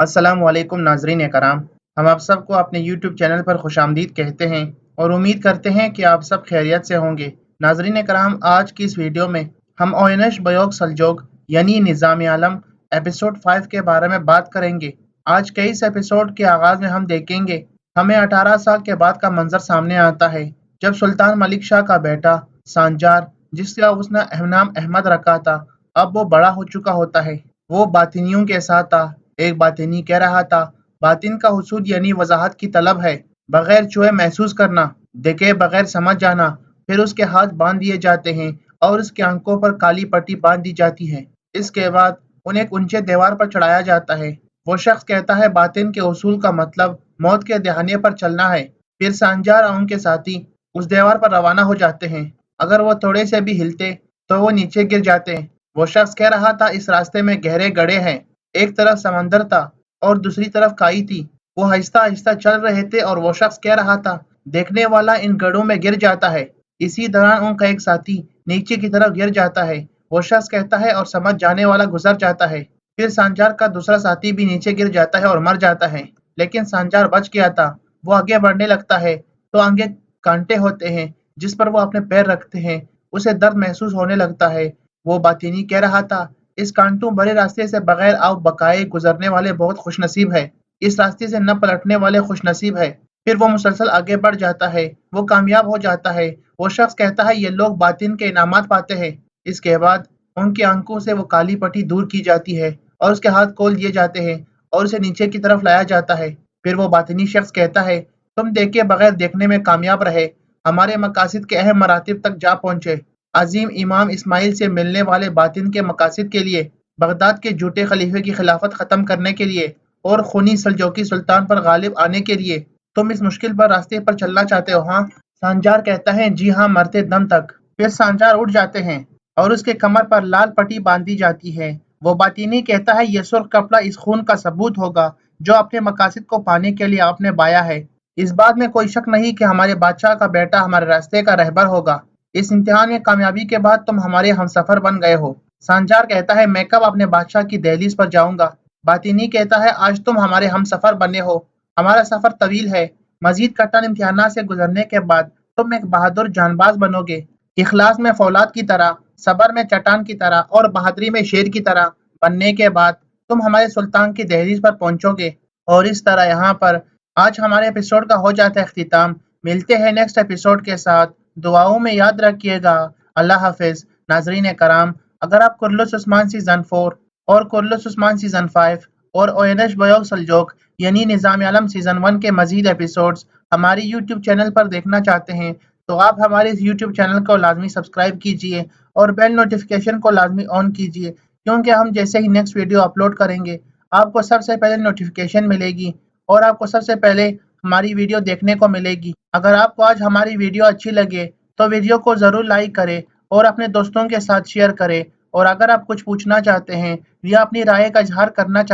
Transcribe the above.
अस्सलाम वालेकुम नाजरीन कराम। हम आप सबको अपने YouTube चैनल पर खुशामदीद कहते हैं और उम्मीद करते हैं कि आप सब खैरियत से होंगे। नाजरीन कराम, आज की इस वीडियो में हम ओयनश बयोग सल्जोक यानी निज़ाम आलम एपिसोड 5 के बारे में बात करेंगे। आज के इस एपिसोड के आगाज में हम देखेंगे हमें 18 साल के बाद का मंजर सामने आता है जब सुल्तान मलिक शाह का बेटा सांजार, जिसका उसने नाम अहमद रखा था, अब वो बड़ा हो चुका होता है। वो बातिनियों के साथ था। एक बातिनी कह रहा था, बातिन का हुसूल यानी वजाहत की तलब है, बगैर छुए महसूस करना, देखे बगैर समझ जाना। फिर उसके हाथ बांध दिए जाते हैं और उसकी आंखों पर काली पट्टी बांध दी जाती है। इसके बाद उन्हें एक ऊंचे दीवार पर चढ़ाया जाता है। वो शख्स कहता है बातिन के उसूल का मतलब मौत के दहाने पर चलना है। फिर सांजार और उनके साथी उस दीवार पर रवाना हो जाते हैं। अगर वो थोड़े से भी हिलते तो वो नीचे गिर जाते हैं। वो शख्स कह रहा था, इस रास्ते में गहरे गड्ढे हैं, एक तरफ समंदर था और दूसरी तरफ खाई थी। वो आहिस्ता आहिस्ता चल रहे थे और वो शख्स कह रहा था, देखने वाला इन गड्ढों में गिर जाता है। इसी दौरान उनका एक साथी नीचे की तरफ गिर जाता है। वो शख्स कहता है, और समझ जाने वाला गुजर जाता है। फिर सांजार का दूसरा साथी भी नीचे गिर जाता है और मर जाता है, लेकिन सांजार बच गया था। वो आगे बढ़ने लगता है तो आगे कांटे होते हैं जिस पर वो अपने पैर रखते हैं। उसे दर्द महसूस होने लगता है। वो बातिनी कह रहा था, इस कांटों भरे रास्ते से बगैर आव बकाए गुजरने वाले बहुत खुशनसीब है। इस रास्ते से न पलटने वाले खुशनसीब है। फिर वो मुसलसल आगे बढ़ जाता है। वो कामयाब हो जाता है। वो शख्स कहता है, ये लोग बातिन के इनामात पाते हैं। इसके बाद उनकी आंखों से वो काली पट्टी दूर की जाती है और उसके हाथ खोल दिए जाते हैं और उसे नीचे की तरफ लाया जाता है। फिर वो बातिनी शख्स कहता है, तुम देखे बगैर देखने में कामयाब रहे, हमारे मकासद के अहम मरातिब तक जा पहुंचे। अजीम इमाम इस्माइल से मिलने वाले बातिन के मकासद के लिए, बगदाद के झूठे खलीफे की खिलाफत खत्म करने के लिए और खूनी सल्जोकी सुल्तान पर गालिब आने के लिए तुम इस मुश्किल पर रास्ते पर चलना चाहते हो, हाँ? सांजार कहता है, जी हाँ, मरते दम तक। फिर सांजार उठ जाते हैं और उसके कमर पर लाल पट्टी बांधी जाती है। वो बातिनी कहता है, यह सुर्ख कपड़ा इस खून का सबूत होगा जो अपने मकासद को पाने के लिए आपने बाया है। इस बात में कोई शक नहीं कि हमारे बादशाह का बेटा हमारे रास्ते का रहबर होगा। इस इम्तिहान में कामयाबी के बाद तुम हमारे हमसफर बन गए हो। सांजार कहता है, मैं कब अपने बादशाह की दहलीज पर जाऊंगा? बातिनी कहता है, आज तुम हमारे हमसफर बने हो। हमारा सफर तवील है। मजीद कठिन इम्तिहानात से गुजरने के बाद तुम एक बहादुर जानबाज बनोगे। इखलास में फौलाद की तरह, सबर में चट्टान की तरह और बहादुरी में शेर की तरह बनने के बाद तुम हमारे सुल्तान की दहलीज पर पहुंचोगे। और इस तरह यहाँ पर आज हमारे एपिसोड का हो जाता है अख्तिताम। मिलते हैं नेक्स्ट एपिसोड के साथ। दुआओं में याद रखिएगा। अल्लाह हाफिज। नाजरीन कराम, अगर आप कुर्लुस उस्मान सीजन 4 और कुर्लुस उस्मान सीजन 5 और ओयनश बयोग सल्जोक यानी निज़ाम आलम सीजन 1 के मजीद एपिसोड्स हमारी यूट्यूब चैनल पर देखना चाहते हैं तो आप हमारे इस यूट्यूब चैनल को लाजमी सब्सक्राइब कीजिए और बेल नोटिफिकेशन को लाजमी ऑन कीजिए, क्योंकि हम जैसे ही नेक्स्ट वीडियो अपलोड करेंगे आपको सबसे पहले नोटिफिकेशन मिलेगी और आपको सबसे पहले हमारी वीडियो देखने को मिलेगी। अगर आपको आज हमारी वीडियो अच्छी लगे तो वीडियो को ज़रूर लाइक करें और अपने दोस्तों के साथ शेयर करें। और अगर आप कुछ पूछना चाहते हैं या अपनी राय का इजहार करना चाहते हैं